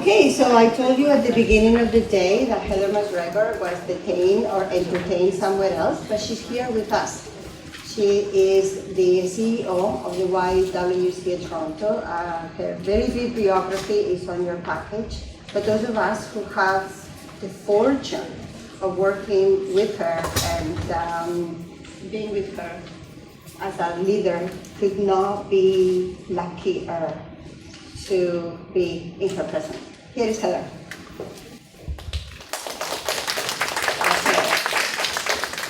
Okay, so I told you at the beginning of the day that Heather McGregor was detained or entertained somewhere else, but she's here with us. She is the CEO of the YWCA Toronto. Her very brief biography is on your package, but those of us who have the fortune of working with her and being with her as a leader could not be luckier to be in her presence. Here is Heather.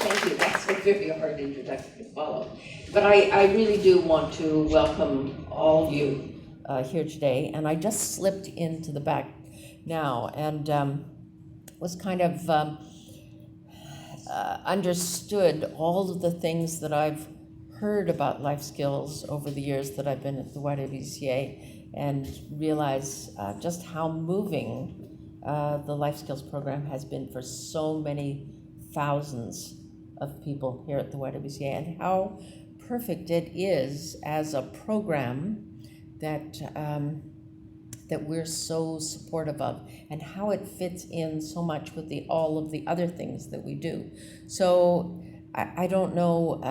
Thank you. That's a very hard introduction to follow. But I really do want to welcome all you here today. And I just slipped into the back now and was kind of understood all of the things that I've heard about life skills over the years that I've been at the YWCA, and realize just how moving the life skills program has been for so many thousands of people here at the YWCA, and how perfect it is as a program that that we're so supportive of, and how it fits in so much with all of the other things that we do. So I don't know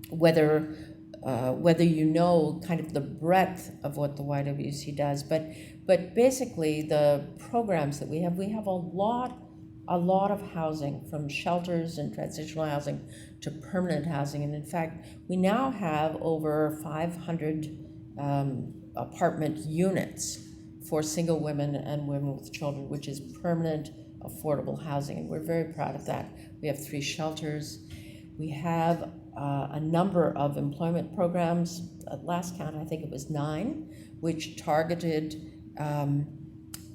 whether you know kind of the breadth of what the YWC does, but basically the programs that we have a lot of housing, from shelters and transitional housing to permanent housing. And in fact, we now have over 500 apartment units for single women and women with children, which is permanent, affordable housing. And we're very proud of that. We have 3 shelters. We have a number of employment programs. At last count, I think it was 9, which targeted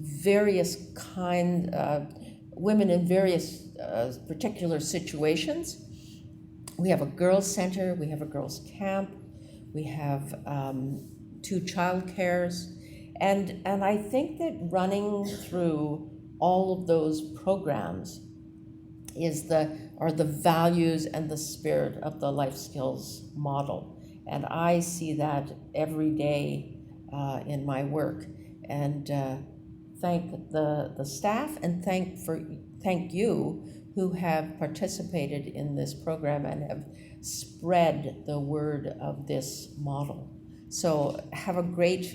various women in various particular situations. We have a girls' center, we have a girls' camp, we have 2 child cares, and I think that running through all of those programs are the values and the spirit of the life skills model. And I see that every day in my work. And thank the staff, and thank you who have participated in this program and have spread the word of this model. So have a great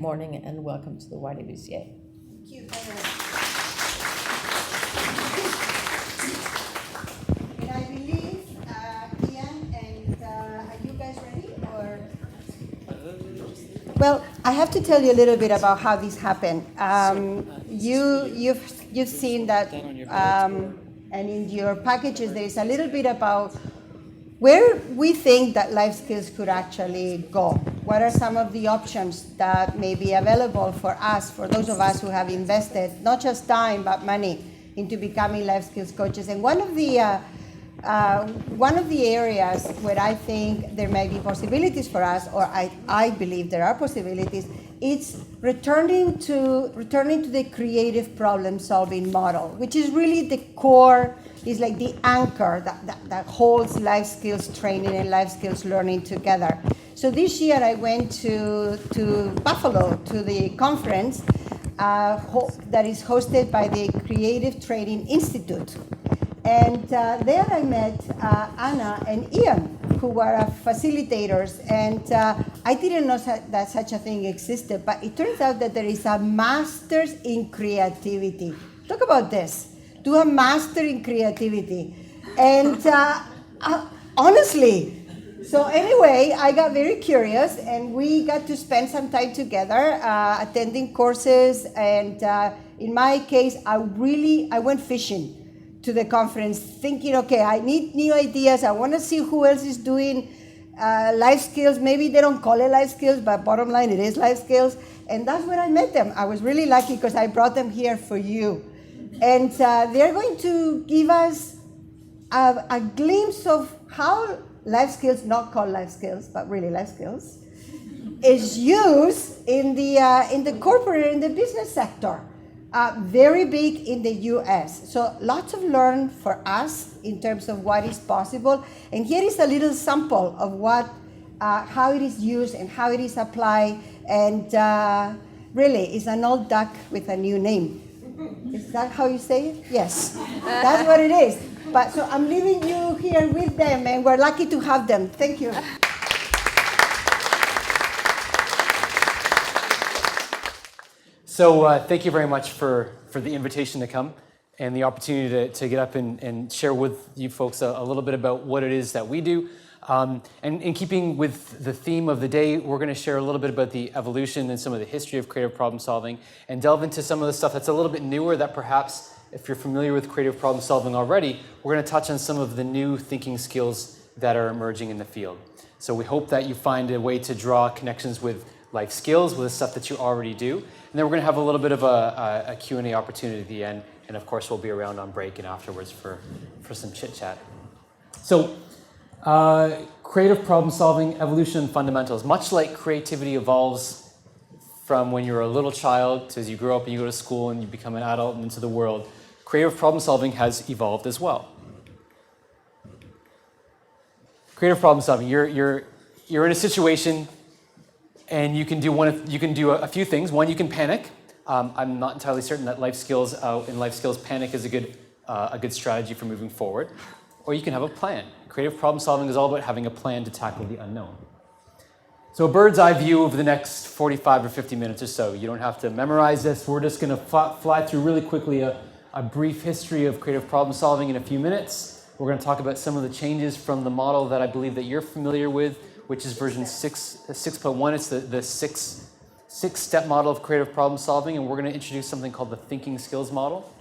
morning and welcome to the YWCA. Thank you. And I believe, Ian, and are you guys ready? Or? Well, I have to tell you a little bit about how this happened. You've seen that, and in your packages there is a little bit about where we think that life skills could actually go. What are some of the options that may be available for us, for those of us who have invested not just time but money into becoming life skills coaches? And one of the areas where I think there may be possibilities for us, or I believe there are possibilities, it's returning to the creative problem-solving model, which is really the core, is like the anchor that holds life skills training and life skills learning together. So this year I went to Buffalo to the conference that is hosted by the Creative Training Institute. And there I met Anna and Ian, who were facilitators, and I didn't know that such a thing existed, but it turns out that there is a master's in creativity. Talk about this. Do a master in creativity. And honestly, so anyway, I got very curious, and we got to spend some time together attending courses, and in my case, I went fishing to the conference thinking, okay, I need new ideas. I want to see who else is doing life skills. Maybe they don't call it life skills, but bottom line, it is life skills. And that's where I met them. I was really lucky because I brought them here for you. And they're going to give us a glimpse of how life skills, not called life skills, but really life skills, is used in the corporate, in the business sector. Very big in the US. So lots of learn for us in terms of what is possible. And here is a little sample of how it is used and how it is applied. And Really, it's an old duck with a new name. Is that how you say it? Yes, that's what it is. But so I'm leaving you here with them, and we're lucky to have them. Thank you. So thank you very much for the invitation to come and the opportunity to get up and share with you folks a little bit about what it is that we do. And in keeping with the theme of the day, we're going to share a little bit about the evolution and some of the history of creative problem solving and delve into some of the stuff that's a little bit newer that perhaps, if you're familiar with creative problem solving already, we're going to touch on some of the new thinking skills that are emerging in the field. So we hope that you find a way to draw connections with life skills, with the stuff that you already do. And then we're going to have a little bit of a Q&A opportunity at the end. And of course, we'll be around on break and afterwards for some chit chat. So creative problem solving, evolution, and fundamentals. Much like creativity evolves from when you're a little child to as you grow up and you go to school and you become an adult and into the world, creative problem solving has evolved as well. Creative problem solving, you're in a situation and you can do a few things. One, you can panic. I'm not entirely certain that life skills panic is a good strategy for moving forward. Or you can have a plan. Creative problem solving is all about having a plan to tackle the unknown. So a bird's eye view of the next 45 or 50 minutes or so. You don't have to memorize this. We're just going to fly through really quickly a brief history of creative problem solving in a few minutes. We're going to talk about some of the changes from the model that I believe that you're familiar with, which is version 6.1. It's the six-step model of creative problem solving, and we're going to introduce something called the thinking skills model.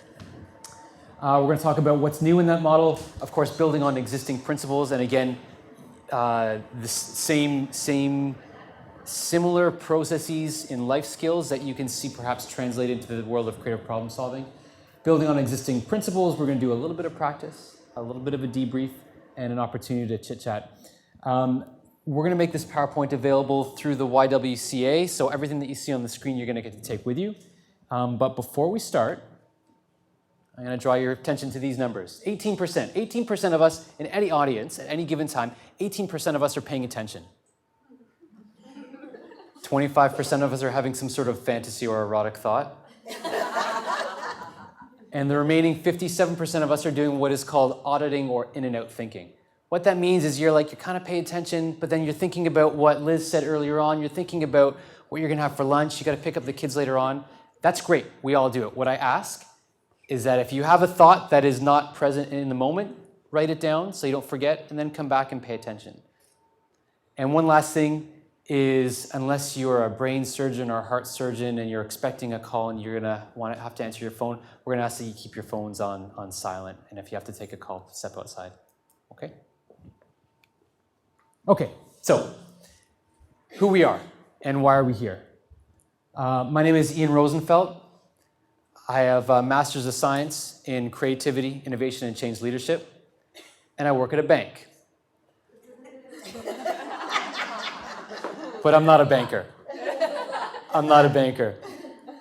We're going to talk about what's new in that model, of course, building on existing principles, and again, the similar processes in life skills that you can see perhaps translated into the world of creative problem solving. Building on existing principles, we're going to do a little bit of practice, a little bit of a debrief, and an opportunity to chit-chat. We're going to make this PowerPoint available through the YWCA, so everything that you see on the screen you're going to get to take with you. But before we start, I'm going to draw your attention to these numbers. 18%. 18% of us in any audience at any given time, 18% of us are paying attention. 25% of us are having some sort of fantasy or erotic thought. And the remaining 57% of us are doing what is called auditing or in and out thinking. What that means is you're kind of paying attention, but then you're thinking about what Liz said earlier on. You're thinking about what you're going to have for lunch. You got to pick up the kids later on. That's great. We all do it. What I ask is that if you have a thought that is not present in the moment, write it down so you don't forget, and then come back and pay attention. And one last thing is, unless you're a brain surgeon or a heart surgeon and you're expecting a call and you're going to have to answer your phone, we're going to ask that you keep your phones on silent. And if you have to take a call, step outside. Okay? Okay, so who we are and why are we here? My name is Ian Rosenfeldt. I have a Master's of Science in Creativity, Innovation, and Change Leadership, and I work at a bank. But I'm not a banker. I'm not a banker.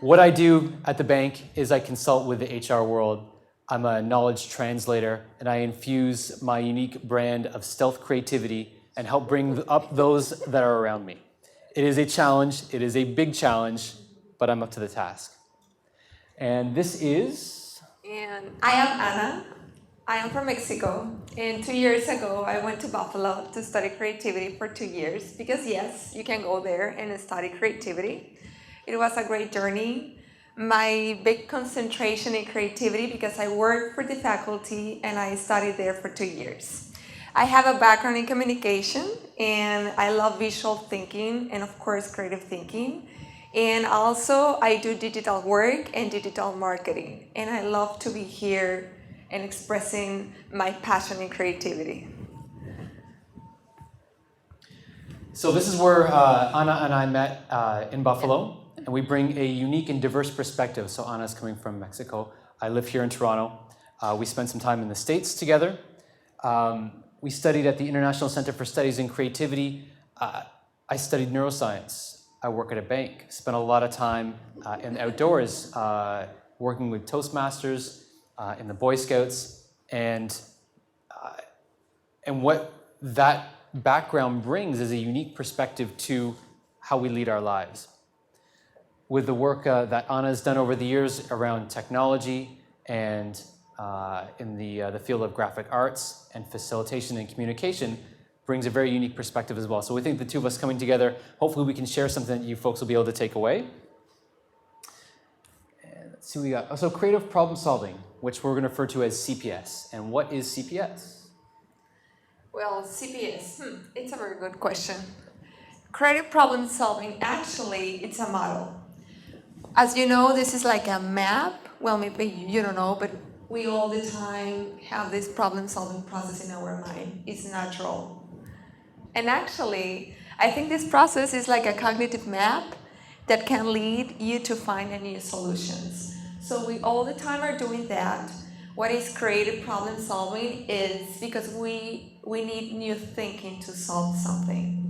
What I do at the bank is I consult with the HR world. I'm a knowledge translator, and I infuse my unique brand of stealth creativity and help bring up those that are around me. It is a challenge. It is a big challenge, but I'm up to the task. And this is... And I am Ana. I am from Mexico. And 2 years ago, I went to Buffalo to study creativity for 2 years. Because yes, you can go there and study creativity. It was a great journey. My big concentration in creativity because I worked for the faculty and I studied there for 2 years. I have a background in communication and I love visual thinking and of course creative thinking. And also I do digital work and digital marketing. And I love to be here and expressing my passion in creativity. So this is where Ana and I met in Buffalo. And we bring a unique and diverse perspective. So Ana's coming from Mexico. I live here in Toronto. We spent some time in the States together. We studied at the International Center for Studies in Creativity. I studied neuroscience. I work at a bank. Spent a lot of time in the outdoors, working with Toastmasters, in the Boy Scouts. And what that background brings is a unique perspective to how we lead our lives. with the work that Anna's done over the years around technology and in the field of graphic arts and facilitation and communication, brings a very unique perspective as well. So we think the two of us coming together, hopefully we can share something that you folks will be able to take away. And let's see what we got. So creative problem solving, which we're going to refer to as CPS. And what is CPS? Well, CPS, it's a very good question. Creative problem solving, actually, it's a model. As you know, this is like a map. Well, maybe you don't know, but we all the time have this problem solving process in our mind. It's natural. And actually, I think this process is like a cognitive map that can lead you to find new solutions. So we all the time are doing that. What is creative problem solving is because we need new thinking to solve something.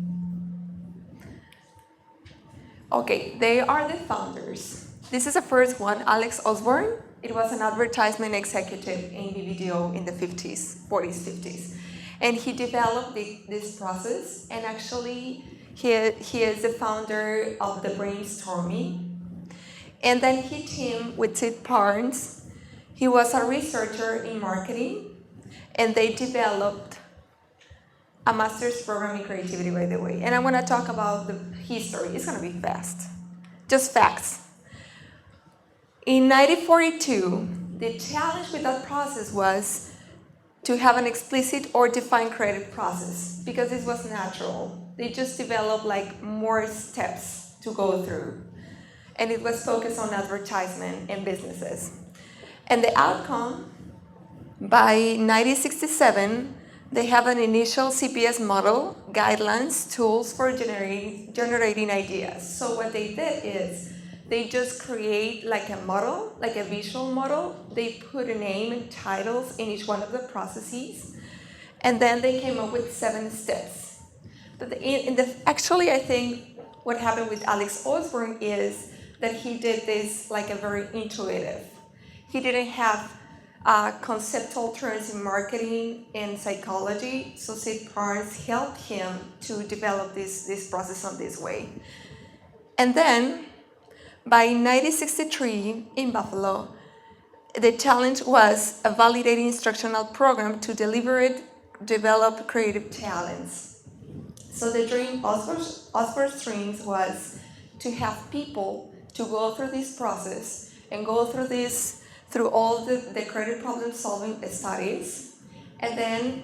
Okay, they are the founders. This is the first one, Alex Osborne. It was an advertisement executive in BBDO in the 40s, 50s. And he developed this process, and actually he is the founder of the brainstorming. And then he teamed with Sid Barnes. He was a researcher in marketing, and they developed a master's program in creativity, by the way. And I want to talk about the history. It's going to be fast. Just facts. In 1942, the challenge with that process was to have an explicit or defined creative process because it was natural. They just developed like more steps to go through. And it was focused on advertisement and businesses. And the outcome, by 1967, they have an initial CPS model, guidelines, tools for generating ideas. So what they did is they just create like a model, like a visual model. They put a name and titles in each one of the processes. And then they came up with 7 steps. But actually, I think what happened with Alex Osborne is that he did this like a very intuitive. He didn't have conceptual terms in marketing and psychology, so Sid Barnes helped him to develop this process on this way. And then, by 1963 in Buffalo, the challenge was a validated instructional program to develop creative talents. So the dream, Osborne's dreams was to have people to go through this process and go through all the creative problem solving studies, and then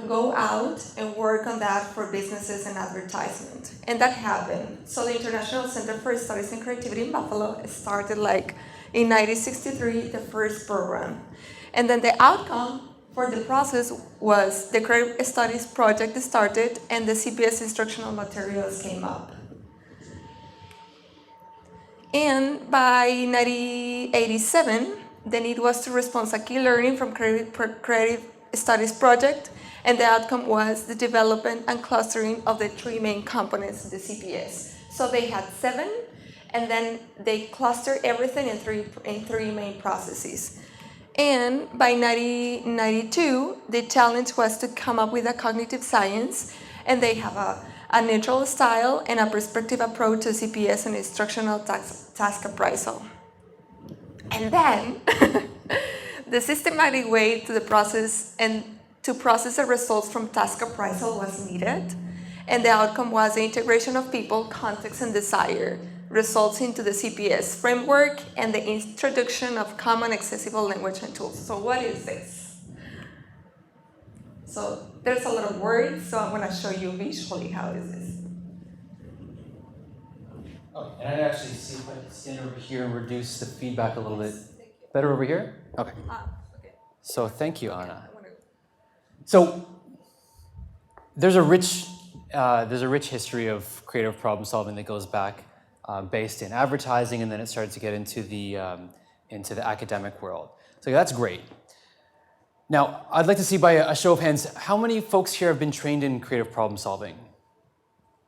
go out and work on that for businesses and advertisement. And that happened. So the International Center for Studies in Creativity in Buffalo started like in 1963, the first program. And then the outcome for the process was the Creative Studies project started and the CPS instructional materials came up. And by 1987, the need was to respond to key learning from Creative Studies project, and the outcome was the development and clustering of the 3 main components of the CPS. So they had 7, and then they clustered everything in three main processes. And by 1992, the challenge was to come up with a cognitive science, and they have a neutral style and a perspective approach to CPS and instructional task appraisal. And then the systematic way to the process and to process the results from task appraisal was needed, and the outcome was the integration of people, context, and desire, results into the CPS framework and the introduction of common accessible language and tools. So what is this? So there's a lot of words, so I'm going to show you visually how is this. Oh, and I'd actually see if I can stand over here and reduce the feedback a little bit. Better over here? Okay. Okay. So thank you, Anna. So there's a rich history of creative problem solving that goes back, based in advertising, and then it started to get into the academic world. So that's great. Now, I'd like to see by a show of hands, how many folks here have been trained in creative problem solving?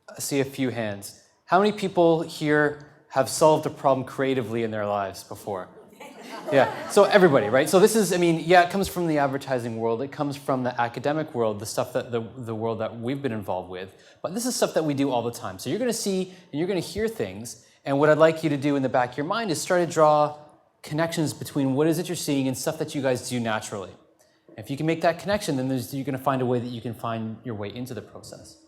I see a few hands. How many people here have solved a problem creatively in their lives before? Yeah, so everybody, right? So this is, it comes from the advertising world, it comes from the academic world, the stuff that the world that we've been involved with, but this is stuff that we do all the time. So you're gonna see and you're gonna hear things, And what I'd like you to do in the back of your mind is try to draw connections between what is it you're seeing and stuff that you guys do naturally. If you can make that connection, then you're going to find a way that you can find your way into the process.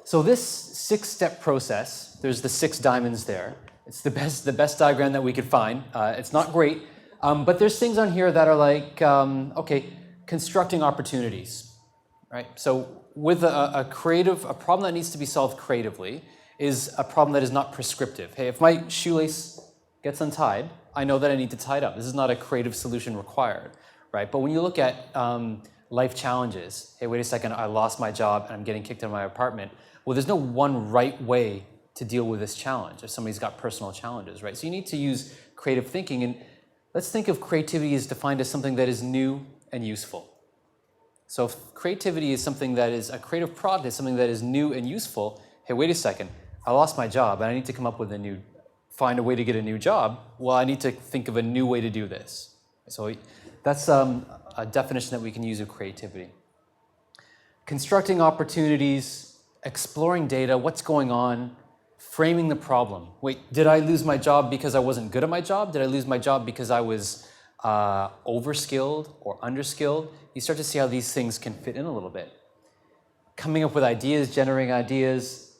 So this 6-step process, there's the 6 diamonds there. It's the best diagram that we could find. It's not great, but there's things on here that are like, okay, constructing opportunities, right? So with a problem that needs to be solved creatively is a problem that is not prescriptive. Hey, if my shoelace gets untied, I know that I need to tie it up. This is not a creative solution required, right? But when you look at life challenges, hey, wait a second, I lost my job and I'm getting kicked out of my apartment. Well, there's no one right way to deal with this challenge if somebody's got personal challenges, right? So you need to use creative thinking, and let's think of creativity as defined as something that is new and useful. So if creativity is something that is, a creative product is something that is new and useful, hey, wait a second, I lost my job and I need to come up with find a way to get a new job. Well, I need to think of a new way to do this. So that's a definition that we can use of creativity. Constructing opportunities, exploring data, what's going on, framing the problem. Wait, did I lose my job because I wasn't good at my job? Did I lose my job because I was overskilled or underskilled? You start to see how these things can fit in a little bit. Coming up with ideas, generating ideas,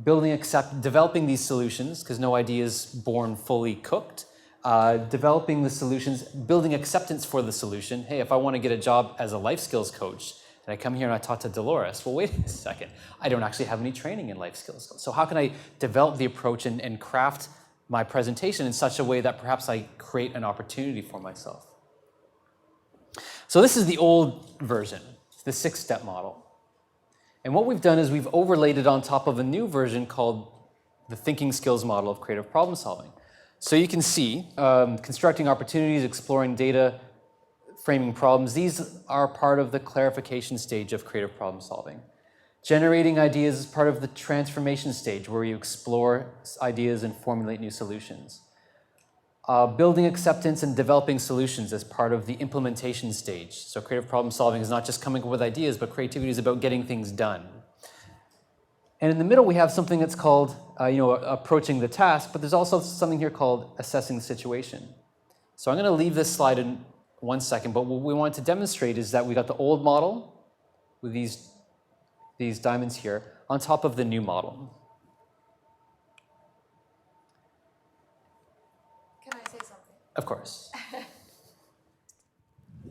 developing these solutions, because no idea is born fully cooked. Developing the solutions, building acceptance for the solution. Hey, if I want to get a job as a life skills coach, and I come here and I talk to Dolores, well, wait a second, I don't actually have any training in life skills. So how can I develop the approach and craft my presentation in such a way that perhaps I create an opportunity for myself? So this is the old version, the 6-step model. And what we've done is we've overlaid it on top of a new version called the thinking skills model of creative problem solving. So you can see constructing opportunities, exploring data, framing problems. These are part of the clarification stage of creative problem solving. Generating ideas is part of the transformation stage where you explore ideas and formulate new solutions. Building acceptance and developing solutions as part of the implementation stage. So creative problem solving is not just coming up with ideas, but creativity is about getting things done. And in the middle, we have something that's called approaching the task, but there's also something here called assessing the situation. So I'm going to leave this slide in 1 second, but what we want to demonstrate is that we got the old model with these diamonds here on top of the new model. Can I say something? Of course.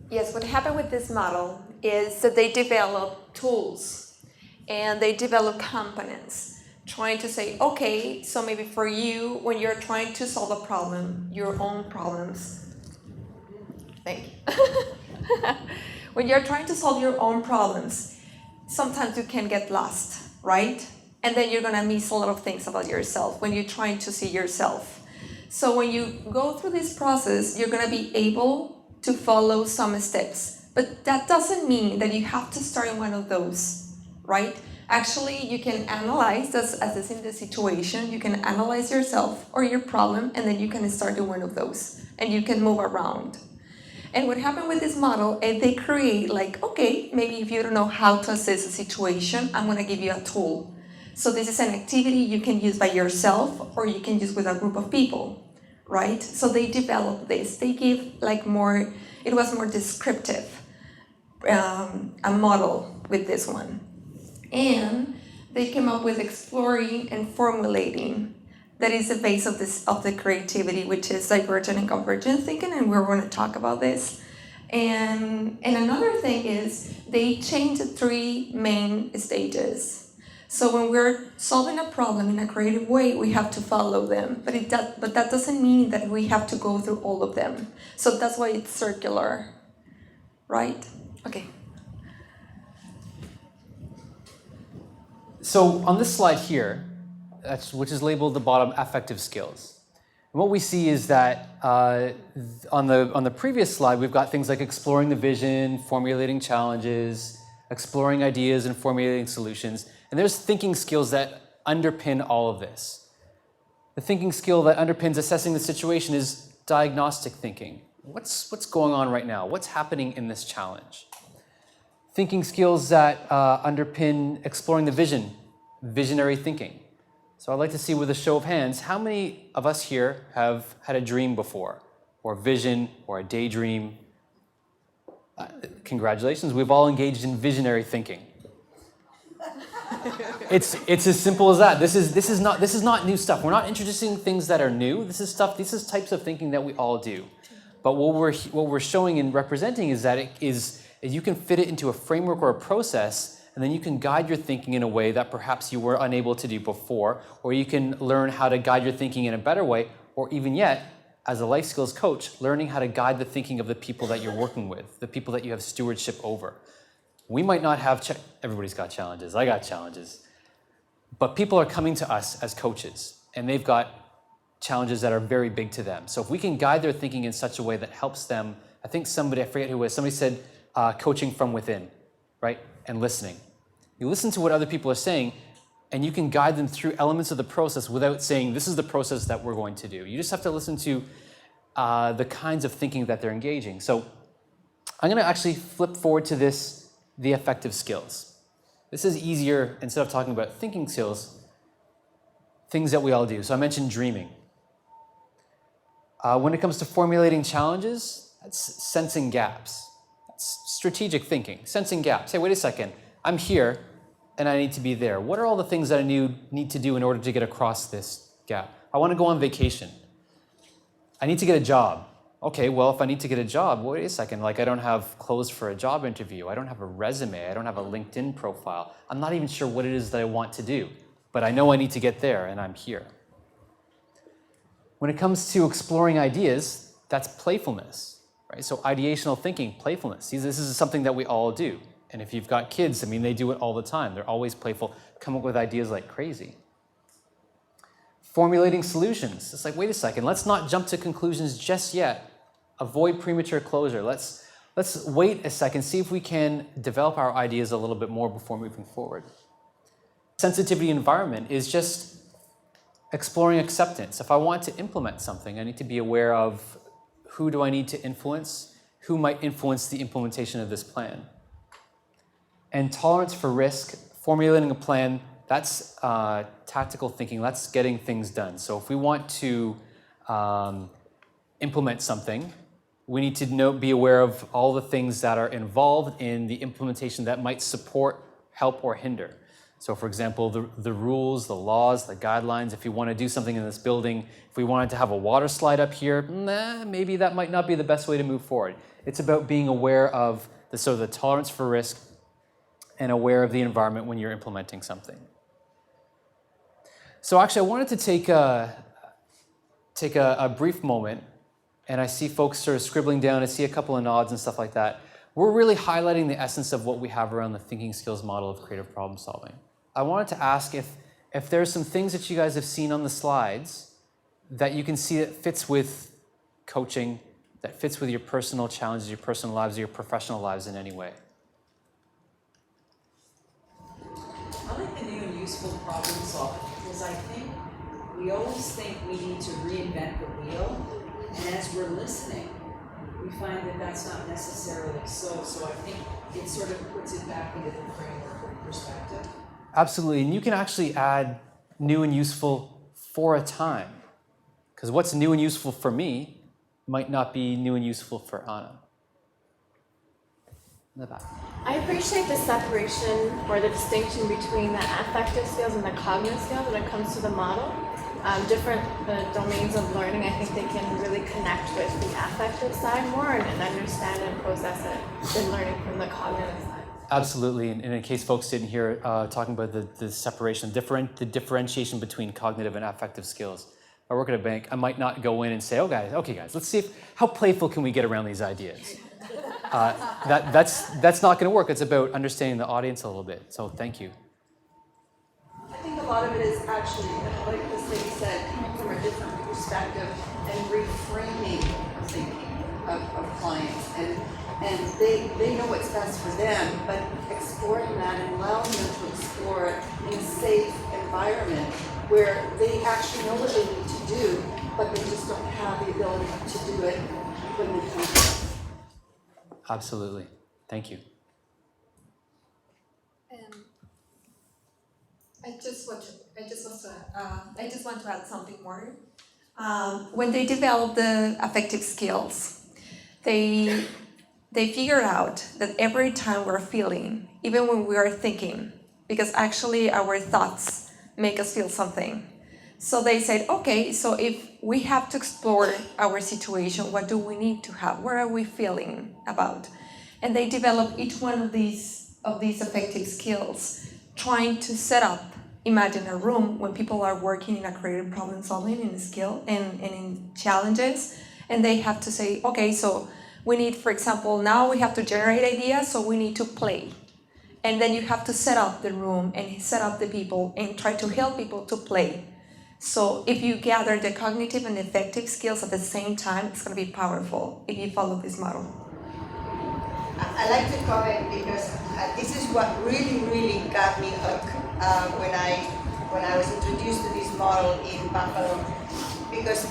Yes, what happened with this model is that they develop tools and they develop components, trying to say, okay, so maybe for you, when you're trying to solve a problem, your own problems, thank you. When you're trying to solve your own problems, sometimes you can get lost, right? And then you're gonna miss a lot of things about yourself when you're trying to see yourself. So when you go through this process, you're gonna be able to follow some steps. But that doesn't mean that you have to start in one of those, right? Actually, you can analyze, as is in the situation, you can analyze yourself or your problem, and then you can start in one of those, and you can move around. And what happened with this model is they create like, okay, maybe if you don't know how to assess a situation, I'm gonna give you a tool. So this is an activity you can use by yourself or you can use with a group of people, right? So they developed this. They give like more, it was more descriptive, a model with this one. And they came up with exploring and formulating. That is the base of the creativity, which is divergent and convergent thinking, and we're going to talk about this. And another thing is they change the 3 main stages. So when we're solving a problem in a creative way, we have to follow them, but that doesn't mean that we have to go through all of them. So that's why it's circular, right? Okay. So on this slide here, which is labeled the bottom, affective skills. And what we see is that on the previous slide, we've got things like exploring the vision, formulating challenges, exploring ideas and formulating solutions. And there's thinking skills that underpin all of this. The thinking skill that underpins assessing the situation is diagnostic thinking. What's going on right now? What's happening in this challenge? Thinking skills that underpin exploring the vision, visionary thinking. So I'd like to see with a show of hands, how many of us here have had a dream before, or a vision, or a daydream? Congratulations, we've all engaged in visionary thinking. It's as simple as that. This is not new stuff. We're not introducing things that are new. This is types of thinking that we all do. But what we're showing and representing is that you can fit it into a framework or a process, and then you can guide your thinking in a way that perhaps you were unable to do before, or you can learn how to guide your thinking in a better way, or even yet, as a life skills coach, learning how to guide the thinking of the people that you're working with, the people that you have stewardship over. We might not have, everybody's got challenges, I got challenges, but people are coming to us as coaches, and they've got challenges that are very big to them. So if we can guide their thinking in such a way that helps them, I think I forget who it was, somebody said coaching from within, right? And listening. You listen to what other people are saying, and you can guide them through elements of the process without saying, this is the process that we're going to do. You just have to listen to the kinds of thinking that they're engaging. So I'm going to actually flip forward to the affective skills. This is easier, instead of talking about thinking skills, things that we all do. So I mentioned dreaming. When it comes to formulating challenges, that's sensing gaps. That's strategic thinking, sensing gaps. Hey, wait a second, I'm here and I need to be there. What are all the things that I need to do in order to get across this gap? I want to go on vacation. I need to get a job. Okay, well, if I need to get a job, wait a second, like I don't have clothes for a job interview. I don't have a resume. I don't have a LinkedIn profile. I'm not even sure what it is that I want to do, but I know I need to get there and I'm here. When it comes to exploring ideas, that's playfulness, right? So ideational thinking, playfulness. See, this is something that we all do. And if you've got kids, I mean, they do it all the time. They're always playful, come up with ideas like crazy. Formulating solutions. It's like, wait a second, let's not jump to conclusions just yet. Avoid premature closure. Let's wait a second, see if we can develop our ideas a little bit more before moving forward. Sensitivity environment is just exploring acceptance. If I want to implement something, I need to be aware of who do I need to influence, who might influence the implementation of this plan. And tolerance for risk, formulating a plan, that's tactical thinking, that's getting things done. So if we want to implement something, we need to be aware of all the things that are involved in the implementation that might support, help, or hinder. So for example, the rules, the laws, the guidelines, if you want to do something in this building, if we wanted to have a water slide up here, maybe that might not be the best way to move forward. It's about being aware of the tolerance for risk and aware of the environment when you're implementing something. So actually, I wanted to take a brief moment, and I see folks sort of scribbling down, I see a couple of nods and stuff like that. We're really highlighting the essence of what we have around the thinking skills model of creative problem solving. I wanted to ask if there's some things that you guys have seen on the slides that you can see that fits with coaching, that fits with your personal challenges, your personal lives, or your professional lives in any way. I like the new and useful problem solving because I think we always think we need to reinvent the wheel, and as we're listening, we find that that's not necessarily so. So I think it sort of puts it back into the framework of perspective. Absolutely, and you can actually add new and useful for a time, because what's new and useful for me might not be new and useful for Anna. In the back. I appreciate the separation or the distinction between the affective skills and the cognitive skills when it comes to the model. Different domains of learning, I think they can really connect with the affective side more and understand and process it than learning from the cognitive side. Absolutely, and in case folks didn't hear talking about the separation, the differentiation between cognitive and affective skills. I work at a bank, I might not go in and say, okay guys, let's see how playful can we get around these ideas. That's not going to work. It's about understanding the audience a little bit. So thank you. I think a lot of it is actually, like this lady said, coming from a different perspective and reframing thinking of clients. And they know what's best for them, but exploring that and allowing them to explore it in a safe environment where they actually know what they need to do, but they just don't have the ability to do it when they come. Absolutely. Thank you. I just want to add something more. When they develop the affective skills, they figure out that every time we're feeling, even when we are thinking, because actually our thoughts make us feel something. So they said, okay, so if we have to explore our situation, what do we need to have? What are we feeling about? And they develop each one of these affective skills, trying to set up, imagine a room when people are working in a creative problem solving in skill and in challenges, and they have to say, okay, so we need, for example, now we have to generate ideas, so we need to play. And then you have to set up the room and set up the people and try to help people to play. So if you gather the cognitive and affective skills at the same time, it's going to be powerful if you follow this model. I like to comment because this is what really got me hooked when I was introduced to this model in Buffalo. Because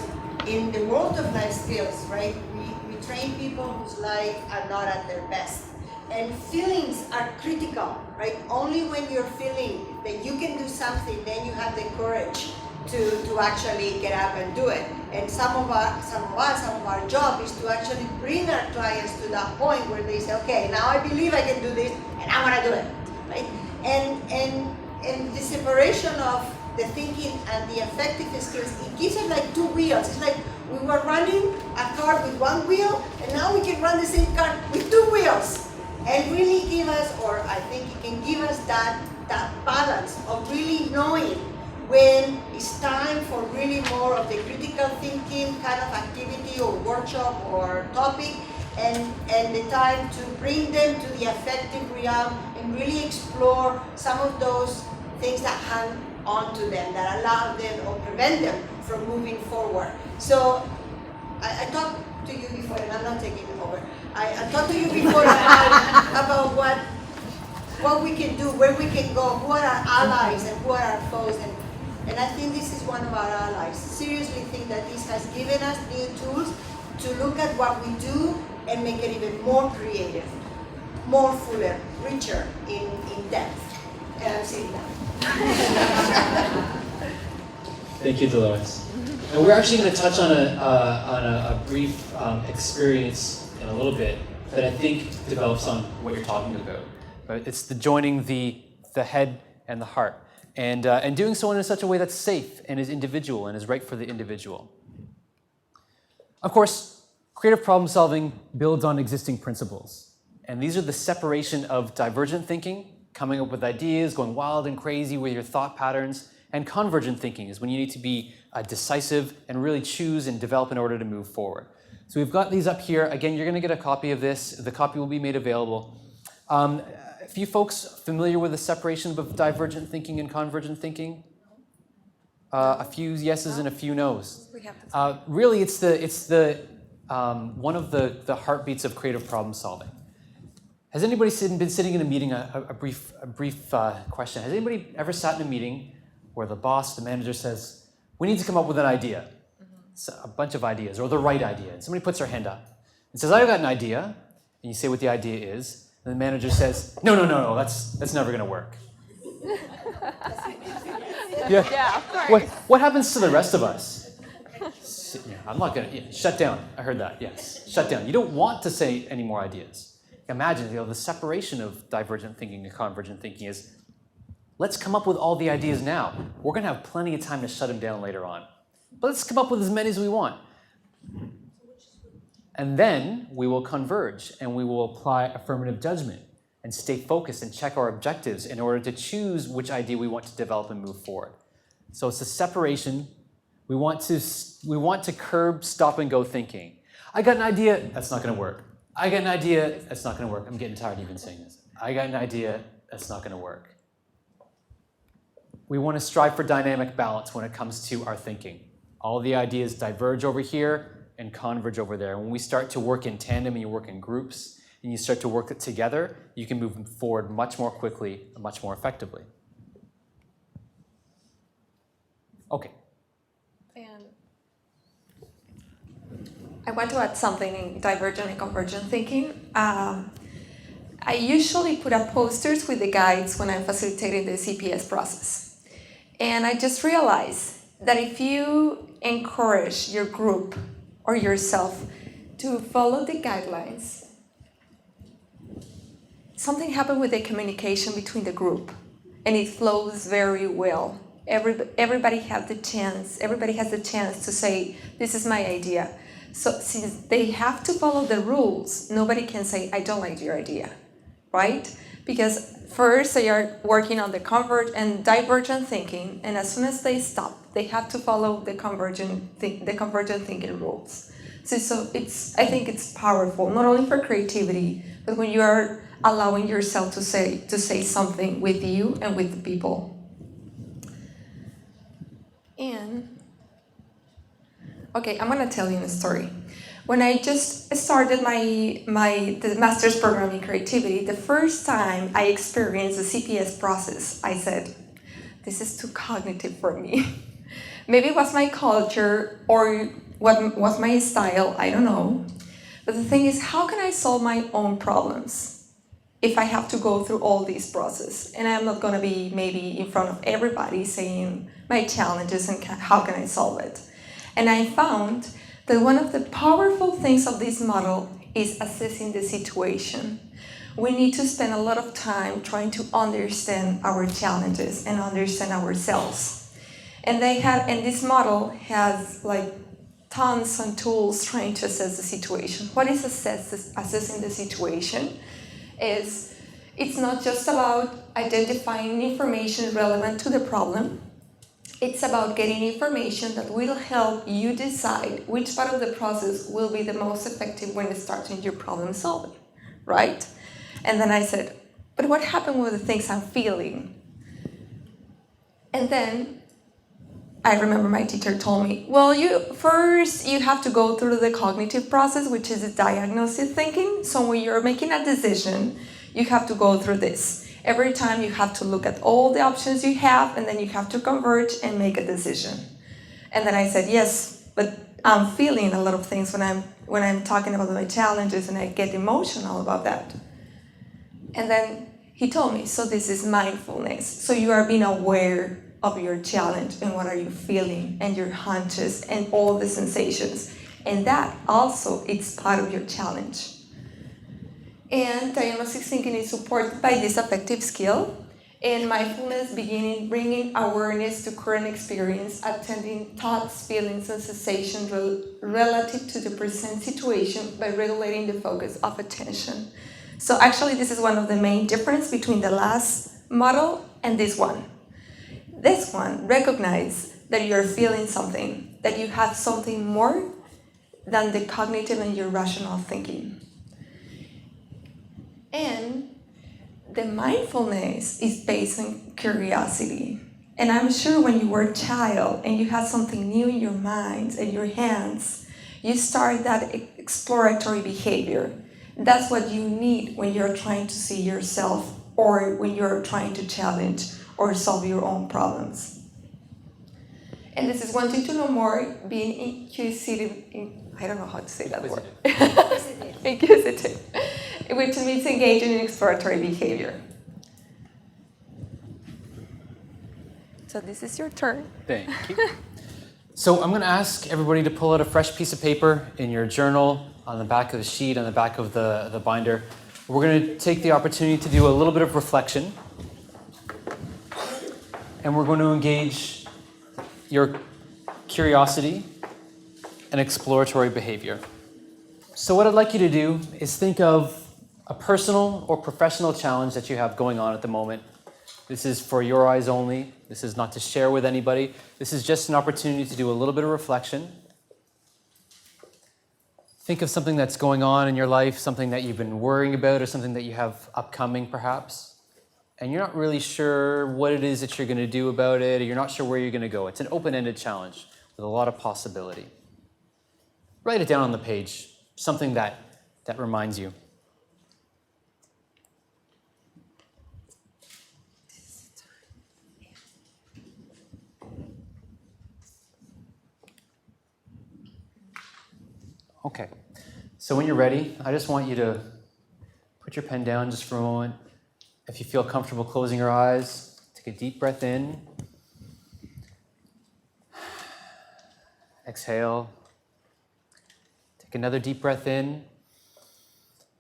in the world of life skills, right, we train people whose lives are not at their best. And feelings are critical, right? Only when you're feeling that you can do something, then you have the courage to actually get up and do it. And some of our job is to actually bring our clients to that point where they say, okay, now I believe I can do this, and I want to do it, right? And the separation of the thinking and the affective skills, it gives us like two wheels. It's like we were running a car with one wheel, and now we can run the same car with two wheels. And really give us, or I think it can give us that balance of really knowing when it's time for really more of the critical thinking kind of activity or workshop or topic, and the time to bring them to the affective realm and really explore some of those things that hang on to them, that allow them or prevent them from moving forward. So I talked to you before, and I'm not taking it over. I talked to you before about what we can do, where we can go, who are our allies and who are our foes. And I think this is one of our allies. Seriously think that this has given us new tools to look at what we do and make it even more creative, more fuller, richer in depth. And I'm saying that. Thank you, Dolores. And we're actually going to touch on a brief experience in a little bit that I think develops on what you're talking about. But it's the joining the head and the heart, and doing so in such a way that's safe and is individual and is right for the individual. Of course, creative problem solving builds on existing principles, and these are the separation of divergent thinking, coming up with ideas, going wild and crazy with your thought patterns, and convergent thinking is when you need to be decisive and really choose and develop in order to move forward. So we've got these up here. Again, you're going to get a copy of this. The copy will be made available. A few folks familiar with the separation of divergent thinking and convergent thinking? A few yeses and a few nos. Really, it's the one of the heartbeats of creative problem solving. Has anybody been sitting in a meeting? A brief question. Has anybody ever sat in a meeting where the boss, the manager says, "We need to come up with an idea," a bunch of ideas, or the right idea, and somebody puts their hand up and says, "I've got an idea," and you say what the idea is, and the manager says, "No, that's never going to work." Yeah, of course. What happens to the rest of us? I'm not going to shut down. I heard that. Yes, shut down. You don't want to say any more ideas. Imagine, the separation of divergent thinking and convergent thinking is, let's come up with all the ideas now. We're going to have plenty of time to shut them down later on. But let's come up with as many as we want. And then we will converge and we will apply affirmative judgment and stay focused and check our objectives in order to choose which idea we want to develop and move forward. So it's a separation. We want to curb stop and go thinking. I got an idea, that's not going to work. I got an idea, that's not going to work. I'm getting tired of even saying this. I got an idea, that's not going to work. We want to strive for dynamic balance when it comes to our thinking. All the ideas diverge over here and converge over there. When we start to work in tandem and you work in groups and you start to work it together, you can move forward much more quickly and much more effectively. Okay. And I want to add something in divergent and convergent thinking. I usually put up posters with the guides when I'm facilitating the CPS process. And I just realized that if you encourage your group or yourself to follow the guidelines, something happened with the communication between the group, and it flows very well. Everybody has the chance to say, this is my idea. So since they have to follow the rules, nobody can say, I don't like your idea, right? Because first they are working on the convergent and divergent thinking, and as soon as they stop, they have to follow the convergent thinking rules. So I think it's powerful, not only for creativity, but when you are allowing yourself to say something with you and with the people. And okay, I'm gonna tell you a story. When I just started the master's program in creativity, the first time I experienced the CPS process, I said, this is too cognitive for me. Maybe it was my culture or what was my style, I don't know. But the thing is, how can I solve my own problems if I have to go through all these processes? And I'm not gonna be maybe in front of everybody saying my challenges and how can I solve it. And I found that one of the powerful things of this model is assessing the situation. We need to spend a lot of time trying to understand our challenges and understand ourselves. And this model has like tons of tools trying to assess the situation. What is assessing the situation? It's not just about identifying information relevant to the problem. It's about getting information that will help you decide which part of the process will be the most effective when starting your problem solving, right? And then I said, but what happened with the things I'm feeling? And then I remember my teacher told me, well, you have to go through the cognitive process, which is the diagnostic thinking. So when you're making a decision, you have to go through this. Every time you have to look at all the options you have, and then you have to converge and make a decision. And then I said, yes, but I'm feeling a lot of things when I'm talking about my challenges, and I get emotional about that. And then he told me, so this is mindfulness. So you are being aware of your challenge and what are you feeling and your hunches and all the sensations. And that also is part of your challenge. And diagnostic thinking is supported by this affective skill, and mindfulness bringing awareness to current experience, attending thoughts, feelings, and sensations relative to the present situation by regulating the focus of attention. So actually, this is one of the main differences between the last model and this one. This one recognizes that you're feeling something, that you have something more than the cognitive and your rational thinking. And the mindfulness is based on curiosity. And I'm sure when you were a child and you had something new in your mind and your hands, you start that exploratory behavior. That's what you need when you're trying to see yourself or when you're trying to challenge or solve your own problems. And this is wanting to know more, being inquisitive, I don't know how to say that word. Inquisitive. Which means engaging in exploratory behavior. So this is your turn. Thank you. So I'm going to ask everybody to pull out a fresh piece of paper in your journal, on the back of the sheet, on the back of the binder. We're going to take the opportunity to do a little bit of reflection. And we're going to engage your curiosity and exploratory behavior. So what I'd like you to do is think of a personal or professional challenge that you have going on at the moment. This is for your eyes only. This is not to share with anybody. This is just an opportunity to do a little bit of reflection. Think of something that's going on in your life, something that you've been worrying about or something that you have upcoming perhaps. And you're not really sure what it is that you're going to do about it, or you're not sure where you're going to go. It's an open-ended challenge with a lot of possibility. Write it down on the page, something that reminds you. Okay, so when you're ready, I just want you to put your pen down just for a moment. If you feel comfortable closing your eyes, take a deep breath in Exhale. Take another deep breath in.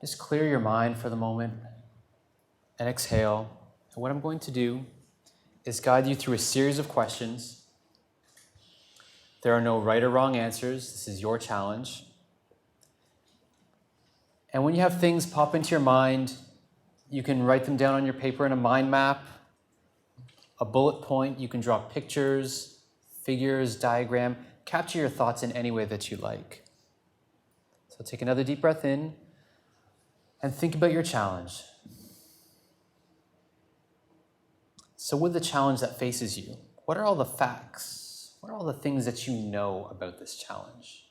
Just clear your mind for the moment. And exhale. And what I'm going to do is guide you through a series of questions. There are no right or wrong answers. This is your challenge. And when you have things pop into your mind, you can write them down on your paper in a mind map, a bullet point. You can draw pictures, figures, diagram. Capture your thoughts in any way that you like. So take another deep breath in and think about your challenge. So with the challenge that faces you, what are all the facts? What are all the things that you know about this challenge?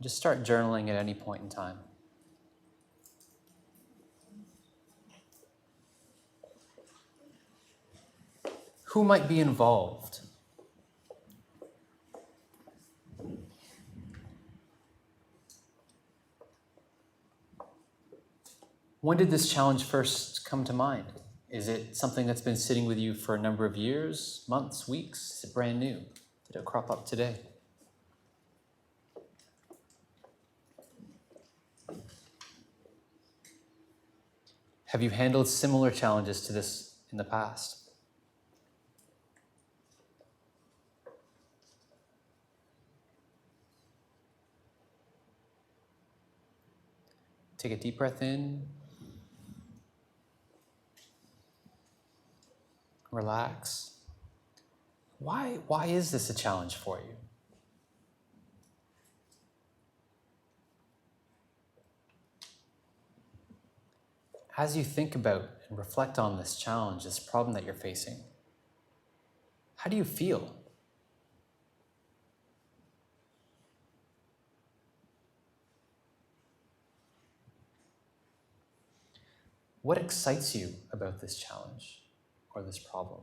Just start journaling at any point in time. Who might be involved? When did this challenge first come to mind? Is it something that's been sitting with you for a number of years, months, weeks? Is it brand new? Did it crop up today? Have you handled similar challenges to this in the past? Take a deep breath in. Relax. Why is this a challenge for you? As you think about and reflect on this challenge, this problem that you're facing, how do you feel? What excites you about this challenge or this problem?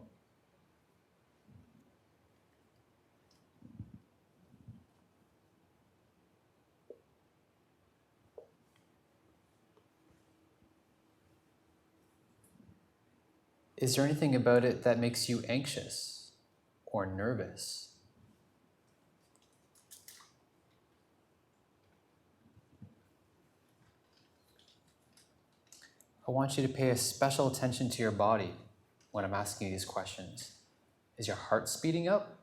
Is there anything about it that makes you anxious or nervous? I want you to pay a special attention to your body when I'm asking you these questions. Is your heart speeding up?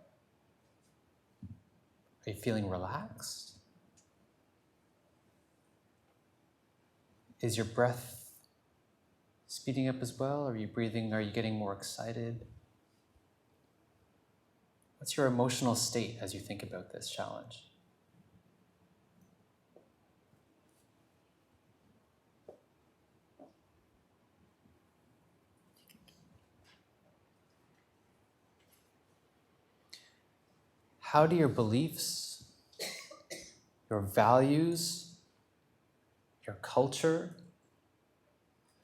Are you feeling relaxed? Is your breath speeding up as well? Are you breathing? Are you getting more excited? What's your emotional state as you think about this challenge? How do your beliefs, your values, your culture,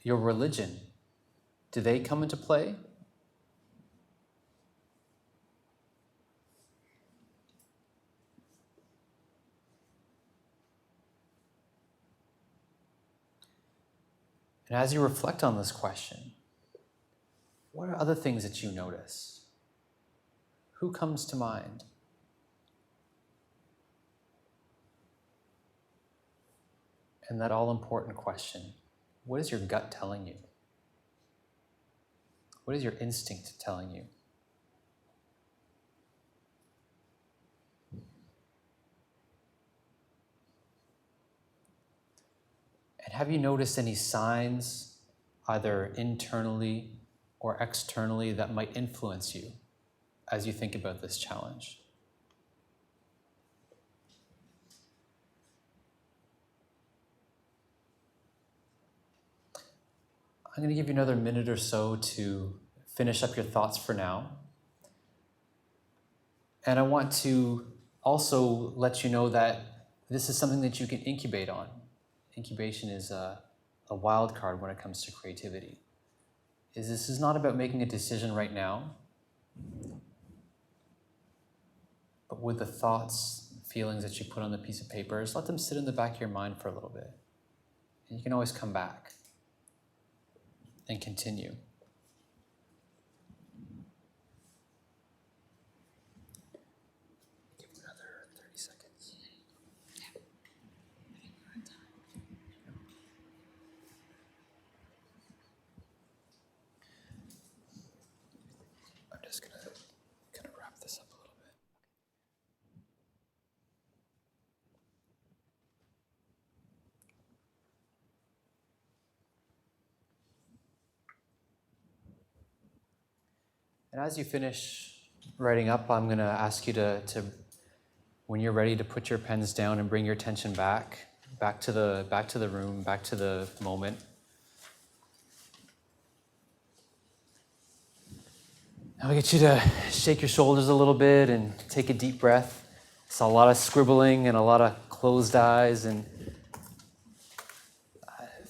your religion, do they come into play? And as you reflect on this question, what are other things that you notice? Who comes to mind? And that all-important question, what is your gut telling you? What is your instinct telling you? And have you noticed any signs, either internally or externally, that might influence you as you think about this challenge? I'm going to give you another minute or so to finish up your thoughts for now. And I want to also let you know that this is something that you can incubate on. Incubation is a wild card when it comes to creativity. This is not about making a decision right now, but with the thoughts, feelings that you put on the piece of paper, just let them sit in the back of your mind for a little bit. And you can always come back and continue. Give And as you finish writing up, I'm going to ask you to, when you're ready, to put your pens down and bring your attention back to the room, back to the moment. I'll get you to shake your shoulders a little bit and take a deep breath. Saw a lot of scribbling and a lot of closed eyes, and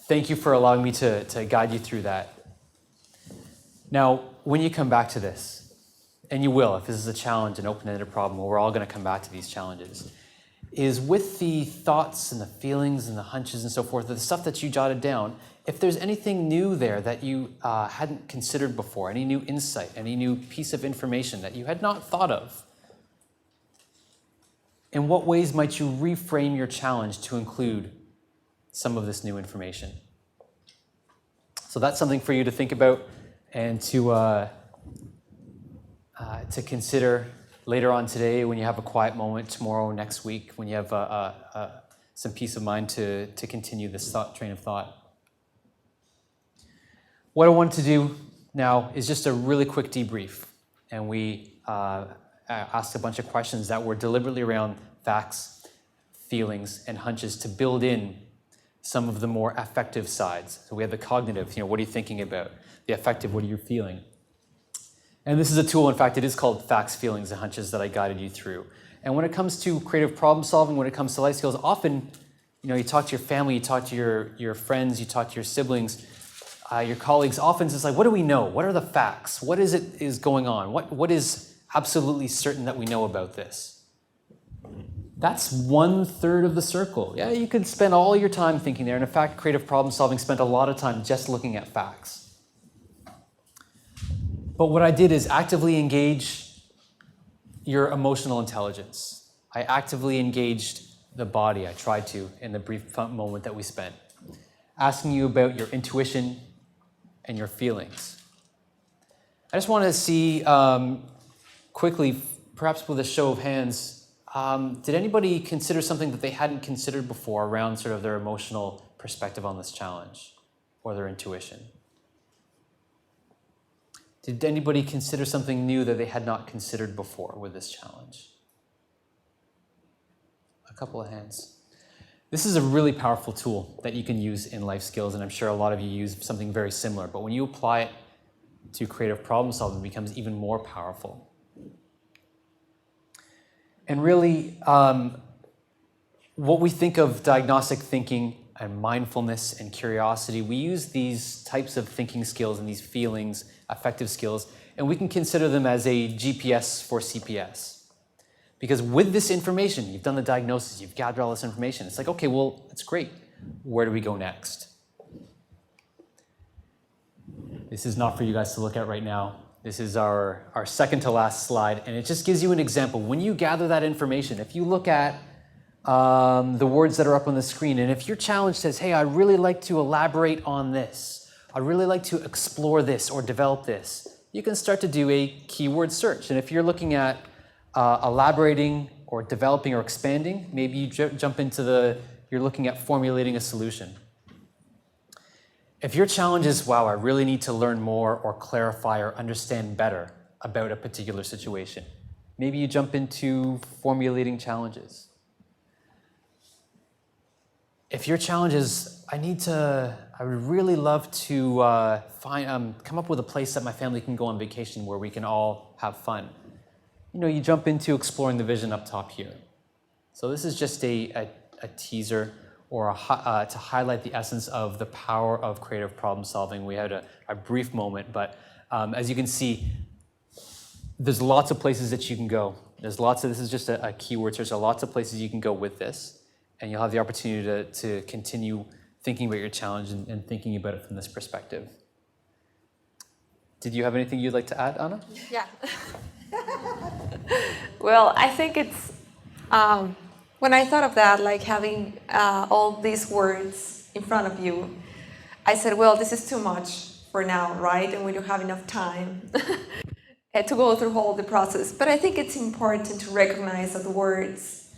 thank you for allowing me to guide you through that. Now, when you come back to this, and you will, if this is a challenge, an open-ended problem, we're all going to come back to these challenges, is with the thoughts and the feelings and the hunches and so forth, the stuff that you jotted down, if there's anything new there that you hadn't considered before, any new insight, any new piece of information that you had not thought of, in what ways might you reframe your challenge to include some of this new information? So that's something for you to think about and to consider later on today, when you have a quiet moment, tomorrow, next week, when you have some peace of mind to continue this train of thought. What I want to do now is just a really quick debrief, and we asked a bunch of questions that were deliberately around facts, feelings, and hunches to build in some of the more affective sides. So we have the cognitive, what are you thinking about? The affective, what are you feeling? And this is a tool, in fact, it is called Facts, Feelings, and Hunches that I guided you through. And when it comes to creative problem solving, when it comes to life skills, often, you talk to your family, you talk to your friends, you talk to your siblings, your colleagues, often it's like, what do we know? What are the facts? What is going on? What is absolutely certain that we know about this? That's 1/3 of the circle. Yeah, you could spend all your time thinking there. And in fact, creative problem solving spent a lot of time just looking at facts. But what I did is actively engage your emotional intelligence. I actively engaged the body, I tried to, in the brief moment that we spent, asking you about your intuition and your feelings. I just want to see quickly, perhaps with a show of hands, did anybody consider something that they hadn't considered before around sort of their emotional perspective on this challenge or their intuition? Did anybody consider something new that they had not considered before with this challenge? A couple of hands. This is a really powerful tool that you can use in life skills, and I'm sure a lot of you use something very similar, but when you apply it to creative problem solving, it becomes even more powerful. And really, what we think of diagnostic thinking and mindfulness and curiosity, we use these types of thinking skills and these feelings, affective skills, and we can consider them as a GPS for CPS. Because with this information, you've done the diagnosis, you've gathered all this information, it's like, okay, well, that's great. Where do we go next? This is not for you guys to look at right now. This is our second to last slide, and it just gives you an example. When you gather that information, if you look at the words that are up on the screen, and if your challenge says, hey, I'd really like to elaborate on this, I'd really like to explore this or develop this, you can start to do a keyword search. And if you're looking at elaborating or developing or expanding, maybe you jump into you're looking at formulating a solution. If your challenge is, wow, I really need to learn more or clarify or understand better about a particular situation, maybe you jump into formulating challenges. If your challenge is, I would really love to come up with a place that my family can go on vacation where we can all have fun. You jump into exploring the vision up top here. So this is just a teaser or to highlight the essence of the power of creative problem solving. We had a brief moment, but as you can see, there's lots of places that you can go. This is just a keyword search. There are lots of places you can go with this, and you'll have the opportunity to continue thinking about your challenge and thinking about it from this perspective. Did you have anything you'd like to add, Anna? Yeah. Well, I think it's, when I thought of that, like having all these words in front of you, I said, well, this is too much for now, right? And we don't have enough time to go through all the process. But I think it's important to recognize that the words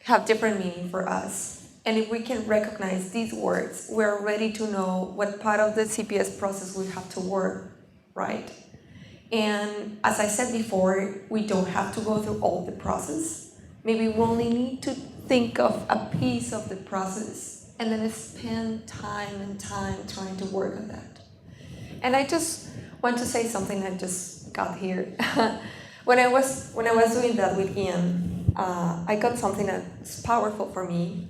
have different meaning for us. And if we can recognize these words, we're ready to know what part of the CPS process we have to work, right? And as I said before, we don't have to go through all the process. Maybe we only need to think of a piece of the process and then spend time and time trying to work on that. And I just want to say something that just got here. When I was doing that with Ian, I got something that's powerful for me,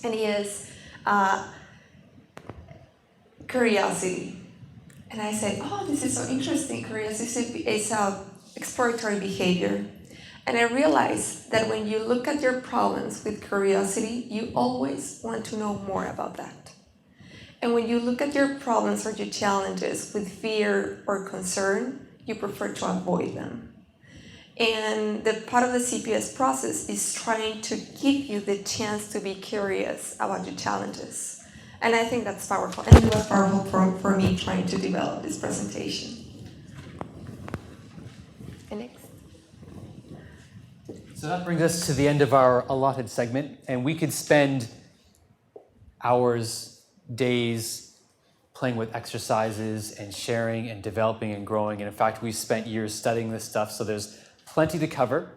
and it is curiosity. And I said, oh, this is so interesting. Curiosity is a exploratory behavior. And I realized that when you look at your problems with curiosity, you always want to know more about that. And when you look at your problems or your challenges with fear or concern, you prefer to avoid them. And the part of the CPS process is trying to give you the chance to be curious about your challenges. And I think that's powerful. And it was powerful for me trying to develop this presentation. And next. So that brings us to the end of our allotted segment, and we could spend hours, days playing with exercises and sharing and developing and growing. And in fact, we've spent years studying this stuff, so there's plenty to cover.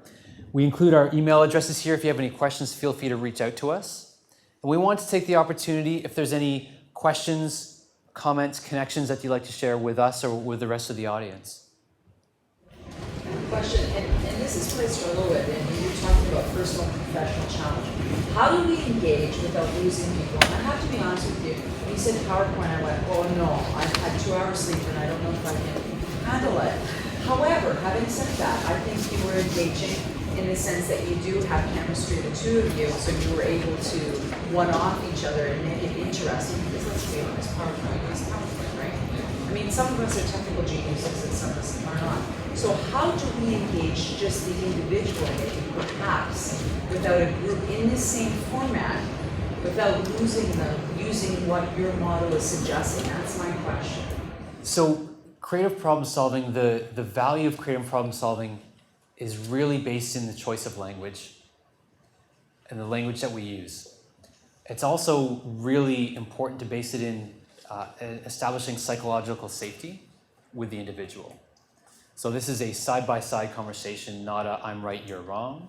We include our email addresses here. If you have any questions, feel free to reach out to us. And we want to take the opportunity, if there's any questions, comments, connections that you'd like to share with us or with the rest of the audience. Question, and this is what I struggle with, and you're talking about personal and professional challenge. How do we engage without losing people? And I have to be honest with you, when you said PowerPoint, I went, oh no, I've had 2 hours sleep and I don't know if I can handle it. However, having said that, I think you were engaging in the sense that you do have chemistry, the two of you, so you were able to one-off each other and make it interesting, because let's be honest, PowerPoint is PowerPoint, right? I mean, some of us are technical geniuses and some of us are not. So how do we engage just the individual, maybe perhaps, without a group in the same format, without losing them, using what your model is suggesting? That's my question. So creative problem solving, the value of creative problem solving is really based in the choice of language and the language that we use. It's also really important to base it in establishing psychological safety with the individual. So this is a side-by-side conversation, not a I'm right, you're wrong.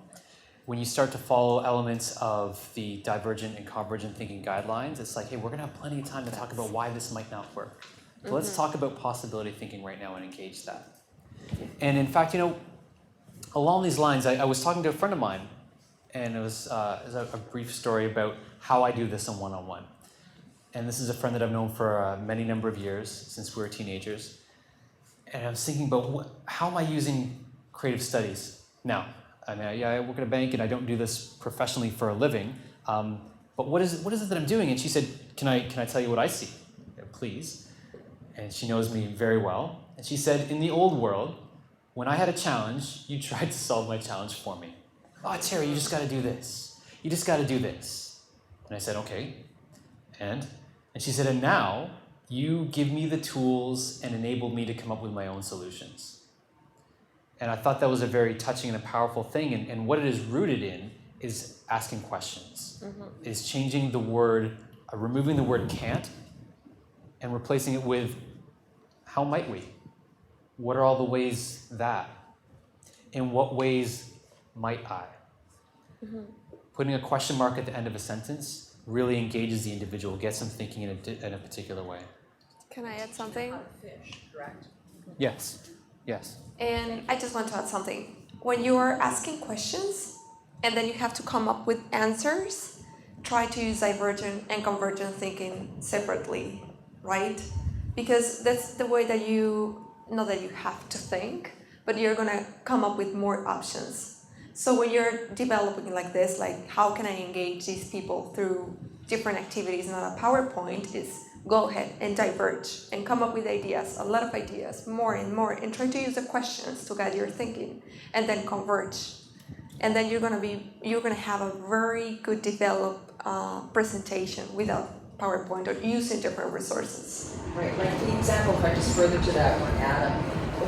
When you start to follow elements of the divergent and convergent thinking guidelines, it's like, hey, we're gonna have plenty of time to talk about why this might not work. So let's talk about possibility thinking right now and engage that. And in fact, along these lines, I was talking to a friend of mine, and it was a brief story about how I do this in one-on-one. And this is a friend that I've known for many number of years, since we were teenagers. And I was thinking about how am I using creative studies now? I mean, I work at a bank and I don't do this professionally for a living, but what is it that I'm doing? And she said, can I tell you what I see? Yeah, please. And she knows me very well. And she said, in the old world, when I had a challenge, you tried to solve my challenge for me. Oh, Terry, you just got to do this. You just got to do this. And I said, okay. And she said, and now you give me the tools and enable me to come up with my own solutions. And I thought that was a very touching and a powerful thing. And what it is rooted in is asking questions, is changing the word, removing the word can't, and replacing it with how might we? What are all the ways that? In what ways might I? Putting a question mark at the end of a sentence really engages the individual, gets them thinking in a particular way. Can I add something? Fish, correct? Yes, yes. And I just want to add something. When you are asking questions and then you have to come up with answers, try to use divergent and convergent thinking separately, right? Because that's the way that not that you have to think, but you're gonna come up with more options. So when you're developing like this, like how can I engage these people through different activities, not a PowerPoint, is go ahead and diverge and come up with ideas, a lot of ideas, more and more, and try to use the questions to guide your thinking, and then converge. And then you're gonna have a very good developed presentation without PowerPoint or using different resources. Right, like the example, if I just further to that one, Adam,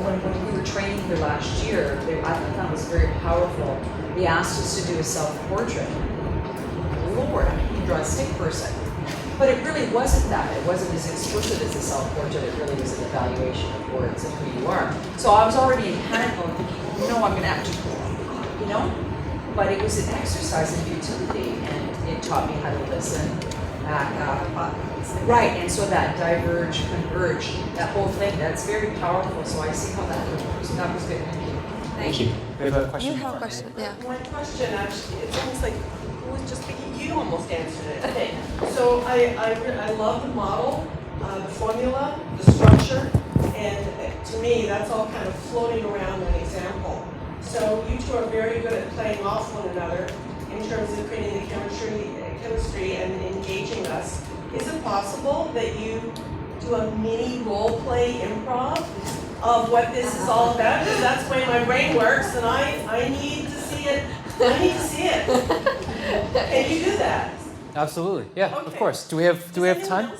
when we were training here last year, I thought that was very powerful. They asked us to do a self-portrait. Lord, I can draw a stick person. But it really wasn't that. It wasn't as explicit as a self-portrait. It really was an evaluation of words of who you are. So I was already in panic mode thinking, no, I'm going to have to, you know? But it was an exercise in futility, and it taught me how to listen, back up. Right, and so that diverge, converge, that whole thing, that's very powerful. So I see how that works. So that was good. Thank you. We have a question. You have a question? Yeah. One question, actually, it's almost like, who was just speaking, you almost answered it. Okay, so I love the model, the formula, the structure, and to me, that's all kind of floating around an example. So you two are very good at playing off one another in terms of creating the chemistry and engaging us. Is it possible that you do a mini role play improv of what this is all about? Because that's the way my brain works, and I need to see it. I need to see it. Can you do that? Absolutely. Yeah, of Okay. course. Do we have time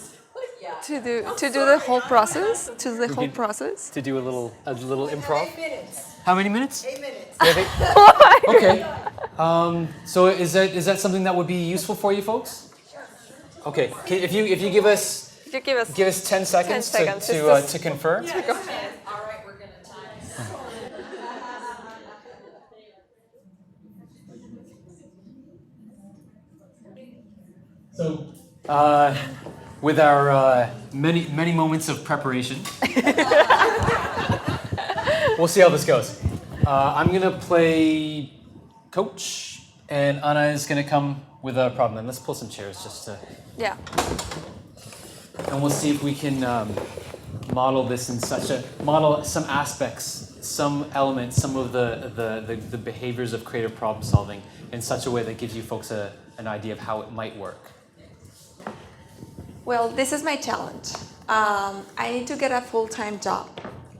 To do the whole process? To do the whole could- process? to do a little improv? 8 minutes. How many minutes? 8 minutes. We have eight? Okay. So is that something that would be useful for you folks? Okay. If you give us You give us 10 seconds, 10 seconds. to confer. All right, we're going to time. So, with our many moments of preparation, we'll see how this goes. I'm gonna play coach, and Anna is gonna come with a problem. And let's pull some chairs just to, yeah. and we'll see if we can model this in model some aspects, some elements, some of the behaviors of creative problem solving in such a way that gives you folks an idea of how it might work. Well, this is my challenge. I need to get a full-time job,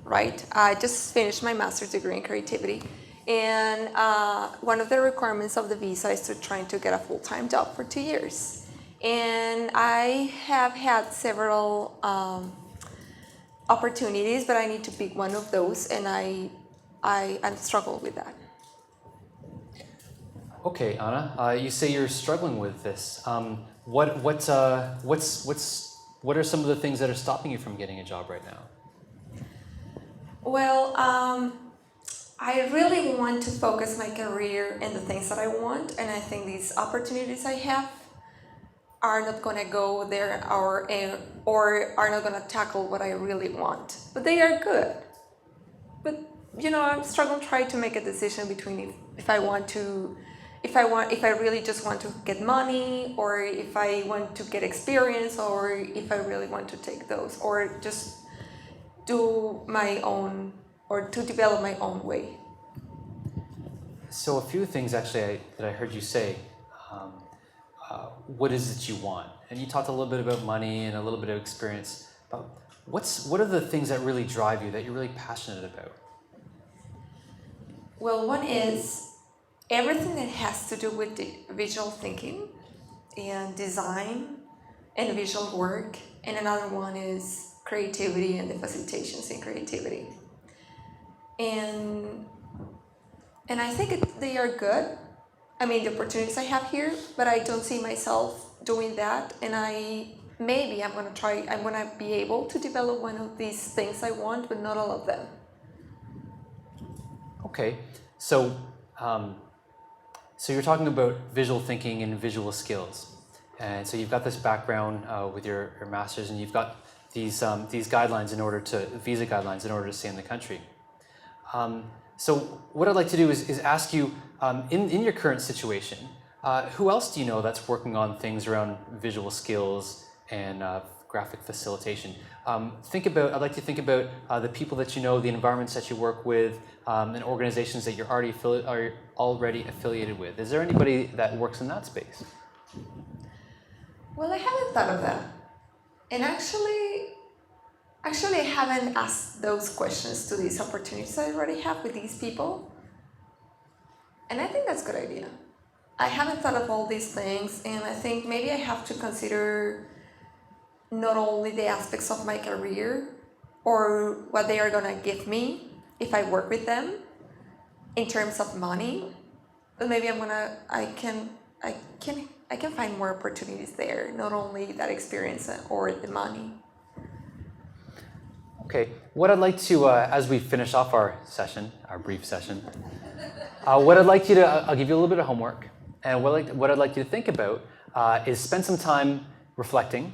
right? I just finished my master's degree in creativity, and one of the requirements of the visa is to try to get a full-time job for 2 years. And I have had several opportunities, but I need to pick one of those, and I struggle with that. Okay, Anna, you say you're struggling with this. What are some of the things that are stopping you from getting a job right now? Well, I really want to focus my career in the things that I want, and I think these opportunities I have are not going to go there or are not going to tackle what I really want. But they are good. But I'm struggling trying to make a decision between if I really just want to get money, or if I want to get experience, or if I really want to take those, or just do my own, or to develop my own way. So a few things actually that I heard you say. What is it you want? And you talked a little bit about money and a little bit of experience. But what are the things that really drive you, that you're really passionate about? Well, one is everything that has to do with the visual thinking and design and visual work. And another one is creativity and the facilitations in creativity. And I think they are good. I mean, the opportunities I have here, but I don't see myself doing that. And I'm going to be able to develop one of these things I want, but not all of them. Okay, so you're talking about visual thinking and visual skills, and so you've got this background with your master's, and you've got these guidelines visa guidelines in order to stay in the country. So what I'd like to do is ask you, in your current situation, who else do you know that's working on things around visual skills and graphic facilitation? I'd like to think about the people that you know, the environments that you work with, and organizations that you're already affiliated with. Is there anybody that works in that space? Well, I haven't thought of that. And actually I haven't asked those questions to these opportunities I already have with these people. And I think that's a good idea. I haven't thought of all these things, and I think maybe I have to consider not only the aspects of my career or what they are gonna give me if I work with them in terms of money, but maybe I can I can find more opportunities there, not only that experience or the money. Okay, what I'd like to, as we finish off our session, our brief session, what I'd like you to, I'll give you a little bit of homework, and what I'd like you to think about is spend some time reflecting,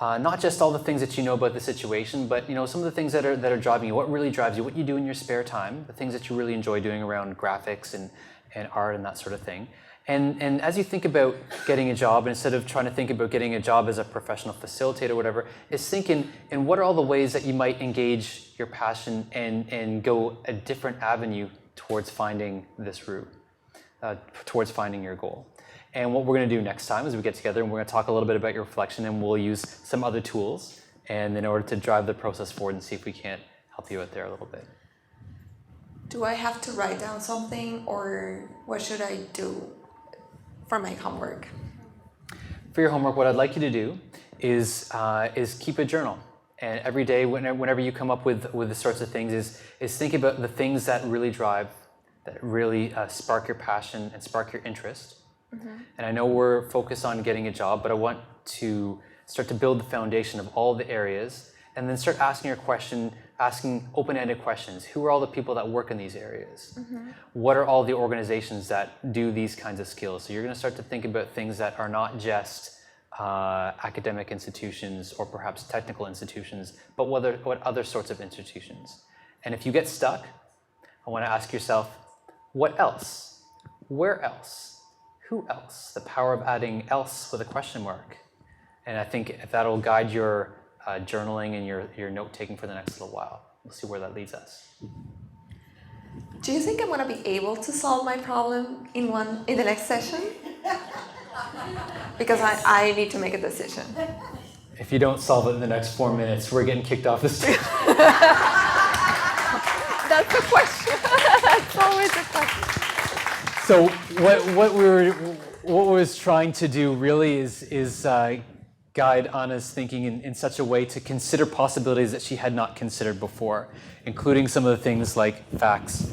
not just all the things that you know about the situation, but some of the things that are driving you, what really drives you, what you do in your spare time, the things that you really enjoy doing around graphics and art and that sort of thing. And as you think about getting a job, instead of trying to think about getting a job as a professional facilitator or whatever, is think in what are all the ways that you might engage your passion and go a different avenue towards finding this route, towards finding your goal. And what we're going to do next time is we get together and we're going to talk a little bit about your reflection, and we'll use some other tools and in order to drive the process forward and see if we can't help you out there a little bit. Do I have to write down something, or what should I do for my homework? For your homework, what I'd like you to do is keep a journal. And every day, whenever you come up with the sorts of things, is think about the things that really drive, that really spark your passion and spark your interest. Mm-hmm. And I know we're focused on getting a job, but I want to start to build the foundation of all the areas, and then start asking asking open-ended questions. Who are all the people that work in these areas? Mm-hmm. What are all the organizations that do these kinds of skills? So you're going to start to think about things that are not just academic institutions or perhaps technical institutions, but what other sorts of institutions. And if you get stuck, I want to ask yourself, what else? Where else? Who else? The power of adding else with a question mark. And I think if that'll guide your journaling and your note-taking for the next little while. We'll see where that leads us. Do you think I'm going to be able to solve my problem in the next session? Because I need to make a decision. If you don't solve it in the next 4 minutes, we're getting kicked off the stage. That's a question. That's always a question. So what we was trying to do really is guide Anna's thinking in such a way to consider possibilities that she had not considered before, including some of the things like facts,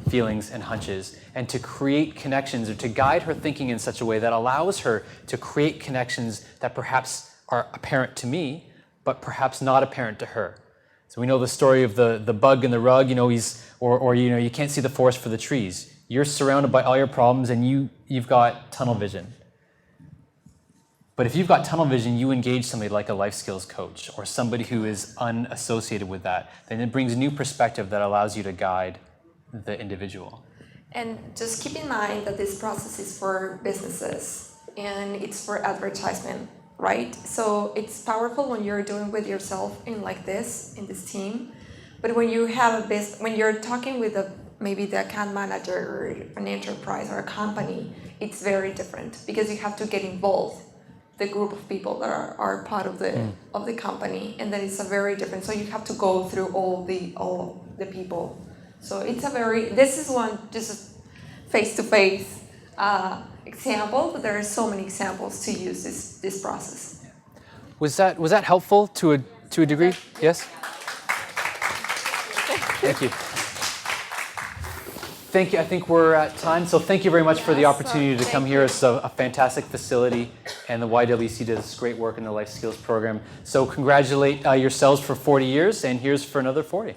feelings, and hunches, and to create connections, or to guide her thinking in such a way that allows her to create connections that perhaps are apparent to me, but perhaps not apparent to her. So we know the story of the bug in the rug, you can't see the forest for the trees. You're surrounded by all your problems and you've got tunnel vision. But if you've got tunnel vision, you engage somebody like a life skills coach or somebody who is unassociated with that, then it brings a new perspective that allows you to guide the individual. And just keep in mind that this process is for businesses and it's for advertisement, right? So it's powerful when you're doing with yourself in this team. But when you have when you're talking with maybe the account manager or an enterprise or a company, it's very different because you have to get involved, the group of people that are part of the company, and then it's a very different. So you have to go through all the people. So it's this is one just face-to-face example, but there are so many examples to use this process. Was that helpful to a degree? Yes? Thank you. Thank you. I think we're at time. So thank you very much for the opportunity to come here. It's a fantastic facility, and the YWCA does great work in the Life Skills program. So congratulate yourselves for 40 years, and here's for another 40.